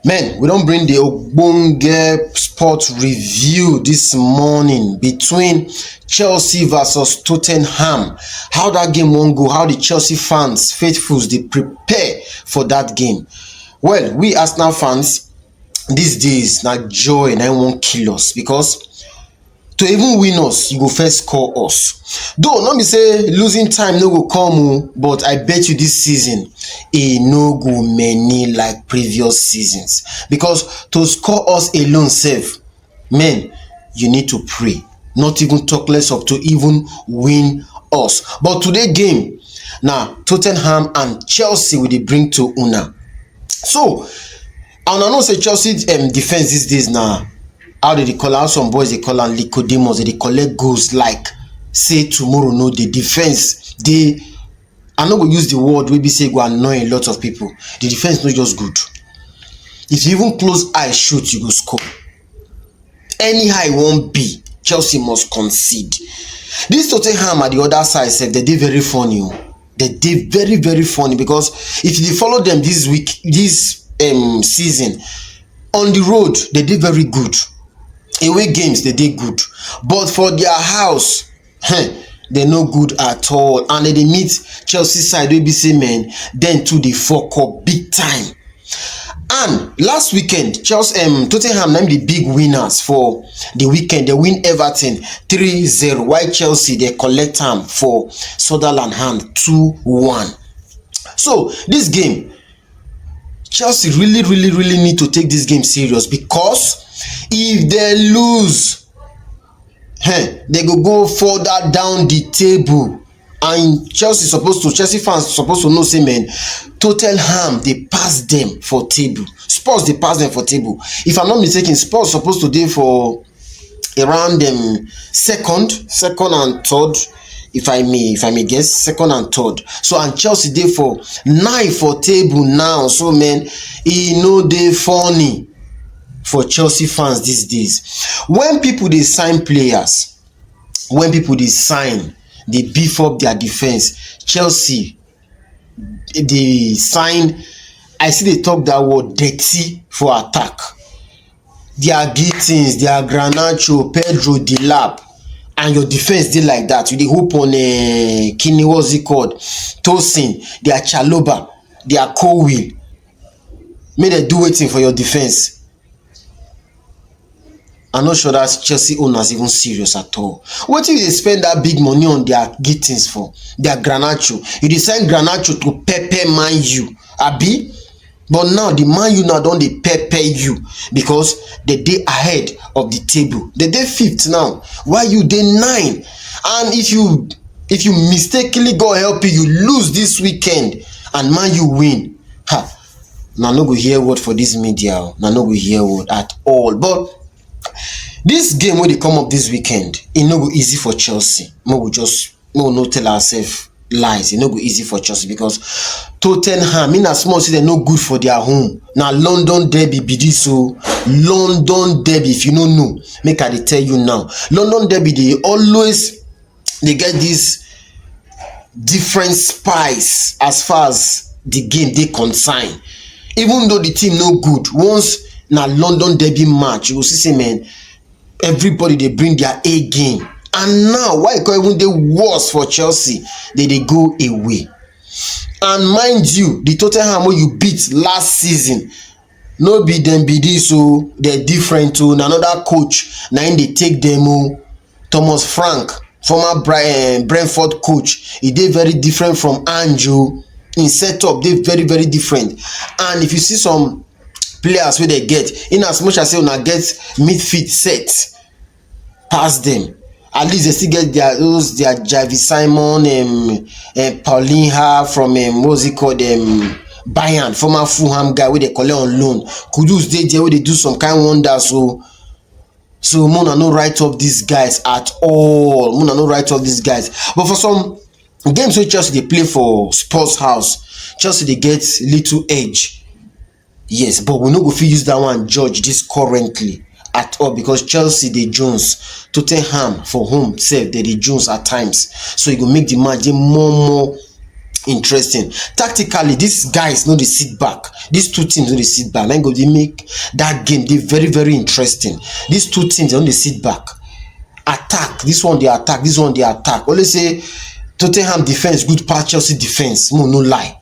Men, we don't bring the Ogbonge sport review this morning between Chelsea versus Tottenham. How that game won't go, how the Chelsea fans, faithfuls, they prepare for that game. Well, we Arsenal fans, these days, na joy, na won't kill us because to even win us, you go first score us. Though not be say losing time no go come, but I bet you this season e no go many like previous seasons, because to score us alone sef, men, you need to pray, not even talk less of to even win us. But today game na Tottenham and Chelsea we dey bring to una. So and I know say Chelsea defense these days na how they call am, some boys they call am Lycodemus, they collect goals like say tomorrow no dey. Defense dey, I no go use the word wey be say go annoy a lot of people. The defense no just good. If you even close eye shoot, you go score. Anyhow e wan be, Chelsea must concede. This Tottenham at the other side sef, they dey very funny. They dey very very funny, because if you follow them this week, this season, on the road they dey very good. Away games they dey good, but for their house, they no good at all. And they meet Chelsea side wey be say men, then too dey fuck up big time. And last weekend, Tottenham named the big winners for the weekend. They win Everton 3-0, while Chelsea they collect am for Sunderland hand 2-1. So this game, Chelsea really need to take this game serious, because if they lose, they go further down the table. And Chelsea fans supposed to know, say man, Tottenham they pass them for table. Spurs they pass them for table. If I'm not mistaken, Spurs supposed to dey for around second and third. If I may guess, second and third. So and Chelsea dey for 9 for table now. So man, e no dey funny for Chelsea fans these days. When people they sign players, they beef up their defense. Chelsea they sign, I see they talk that word dirty for attack. Their Gittins, their Garnacho, Pedro, Delap, and your defense dey like that. You dey hope on Kini, what's it called, Tosin, their Chaloba, their Cowell. May they do waiting for your defense. I'm not sure that Chelsea owners even serious at all. What if they spend that big money on their Gittins for? Their Garnacho. You decide Garnacho to pepper Man U, abi? But now the Man U now don dey pepper you, because they dey ahead of the table. They dey 5th now, while you dey 9. And if you mistakenly, God help you, you lose this weekend and Man U win, now no go hear word for this media. Now no go hear word at all. But this game wey dey come up this weekend, e no go easy for Chelsea. Make we no tell ourselves lies. E no go easy for Chelsea, because Tottenham, in as small say they no good for their home. Now London derby be this, so London derby, if you no know, make I dey tell you now. London derby, they get this different spice as far as the game they concern. Even though the team no good, once na London derby match, you go see say man, everybody they bring their A game. And now why it even dey worse for Chelsea, they go away. And mind you, the Tottenham wey you beat last season, no be them be this, so they're different to another coach. Now in they take them, Thomas Frank, former Brentford coach. He dey very different from Anjo. In setup, they very different. And if you see some players where they get, in as much as say una get midfield set past them, at least they still get their Javi Simon, Paulinha from what's it called, Bayern, former Fulham guy where they collect on loan. Kudus dey there where they do some kind wonder. So Mona no write up these guys at all. Mona no write up these guys. But for some games wey Chelsea they play for Spurs house, Chelsea they get little edge. Yes, but we no go fit use that one judge this currently at all, because Chelsea they Jones, Tottenham for home sef they Jones at times. So you go make the match dey more interesting. Tactically, these guys know they sit back. These two teams know they sit back. Then go they make that game they very very interesting. These two teams don't they sit back. Attack. This one they attack. This one they attack. Always say Tottenham defense good pass Chelsea defense. No lie.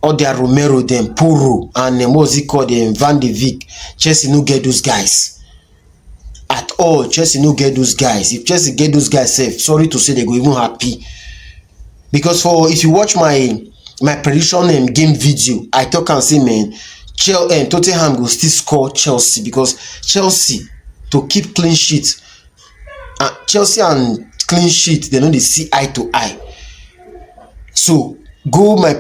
Or their Romero, them Poro, and what's it called? Van de Beek. Chelsea no get those guys at all. Chelsea no get those guys. If Chelsea get those guys safe, sorry to say they go even happy. Because for if you watch my prediction game video, I talk and say man, Tottenham will still score Chelsea because Chelsea to keep clean sheet. Chelsea and clean sheet they know they see eye to eye. So go my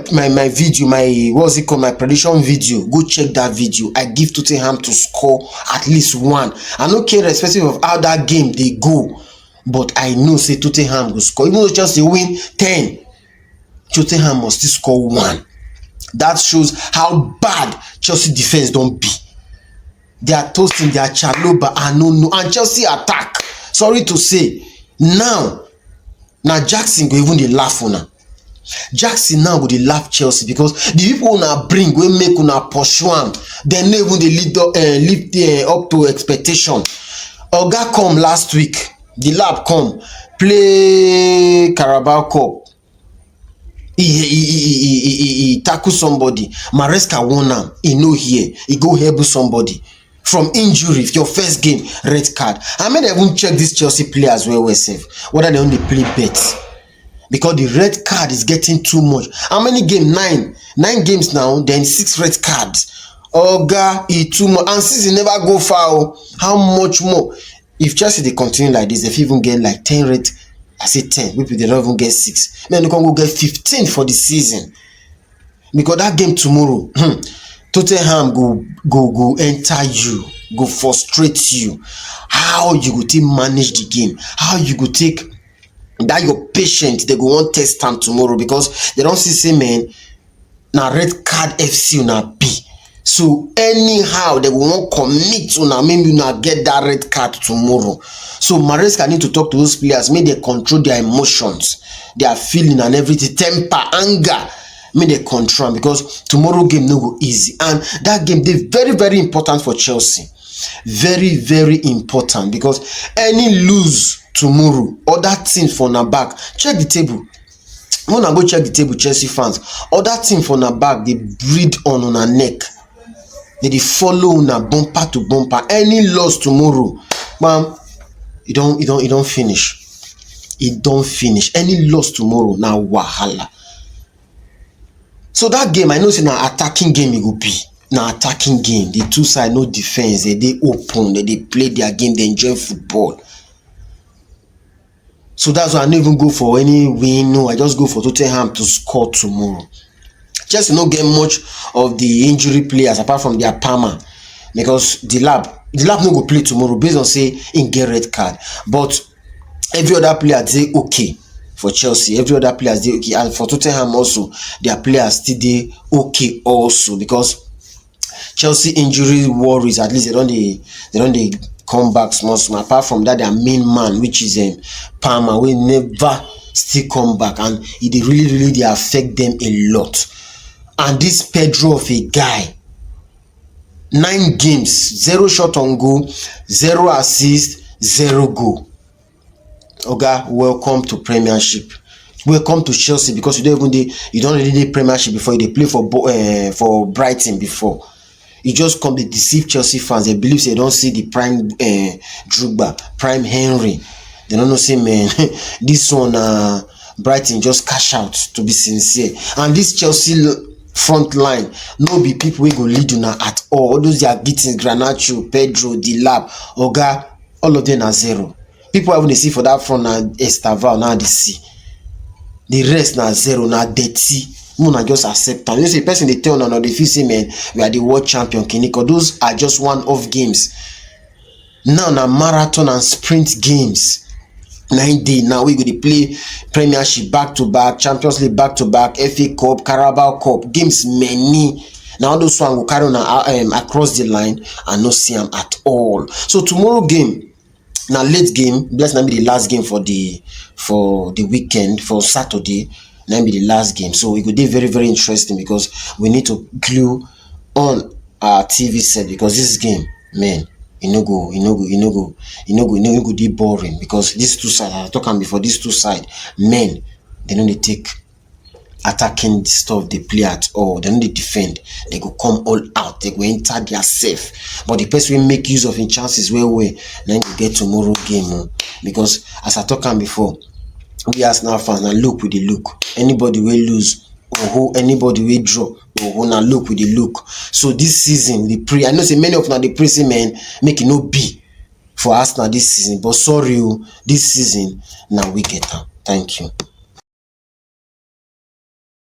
video, my what's it called, my prediction video, go check that video. I give Tottenham to score at least one. I don't care irrespective of how that game they go, but I know say Tottenham will score. Even though Chelsea win 10, Tottenham must still score one. That shows how bad Chelsea defense don't be. They are toasting their Chaloba and no, and Chelsea attack. Sorry to say, now Jackson go even dey laugh una. Jackson now go dey laugh Chelsea because the people una bring wey make una pursue am, dem no even dey live up to expectation. Oga come last week, the lab come play Carabao Cup. He tackle somebody. Maresca won am. He no here. He go help somebody from injury. Your first game, red card. I mean, they won't check this Chelsea players well safe whether they only play bets because the red card is getting too much. How many games? 9 games now. Then 6 red cards. Oga, he too much. And since he never go far, how much more? If Chelsea they continue like this, they even get like 10 red. I say 10. Maybe they don't even get 6. Man, they can go get 15 for the season. Because that game tomorrow, Tottenham go enter you, go frustrate you. How you go take manage the game? How you go take that your patient? They go want test time tomorrow because they don't see say man. Now red card FC na B. So anyhow they will not commit una maybe una get that red card tomorrow. So Maresca need to talk to those players, make they control their emotions, their feeling and everything, temper, anger, make they control because tomorrow game no go easy. And that game they very very important for Chelsea. Very very important because any lose tomorrow, other teams for na back, check the table. When I go check the table, Chelsea fans, other team for na back, they breathe on una neck. They follow una bumper to bumper. Any loss tomorrow, man, it don't finish. It don't finish. Any loss tomorrow, now wahala. So that game, I know it's an attacking game. It will be now attacking game. The two side no defense. They open. They play their game. They enjoy football. So that's why I don't even go for any win. No, I just go for Tottenham to score tomorrow. Chelsea no get much of the injury players apart from their Palmer because the lab no go play tomorrow based on say in get red card. But every other player they okay for Chelsea. Every other player they okay, and for Tottenham also their players still they okay also because Chelsea injury worries at least they don't come back small. Apart from that, their main man which is Palmer will never still come back and it really they affect them a lot. And this Pedro of a guy, 9 games, 0 shot on goal, 0 assist, 0 goal. Oga, welcome to Premiership. Welcome to Chelsea because you don't really need Premiership before you play for Brighton before. You just come to deceive Chelsea fans. They believe they don't see the prime Drogba, prime Henry. They don't know say man, this one Brighton just cash out to be sincere. And this Chelsea front line no be people wey go lead una at all those they are getting Garnacho, Pedro, Dilap, Oga, all of them are 0. People even they see for that front na Estaval now they see the rest na 0 na dirty. Una just accept am. You say person they tell una they feel say man we are the world champion Kiniko. Those are just one-off games. Now na marathon and sprint games. 9 days now we go to play Premiership back to back, Champions League back to back, FA Cup, Carabao Cup, games many. Now those one will carry on across the line and no see them at all. So tomorrow game, now late game, bless not be the last game for the weekend for Saturday. Then be the last game. So it could be very, very interesting because we need to glue on our TV set because this game, man, go dey boring because these two sides, I talk am before, these two sides, men, they no dey take attacking stuff they play at all. They no dey defend. They go come all out. They go enter their safe. But the person will make use of his chances well, then you get tomorrow game. Because as I talk am before, we Arsenal fans now look with the look. Anybody will lose or anybody will draw or now look with the look. So this season we pray. I know say many of now the pray say man make it no be for Arsenal this season. But sorry, this season now we get am. Thank you.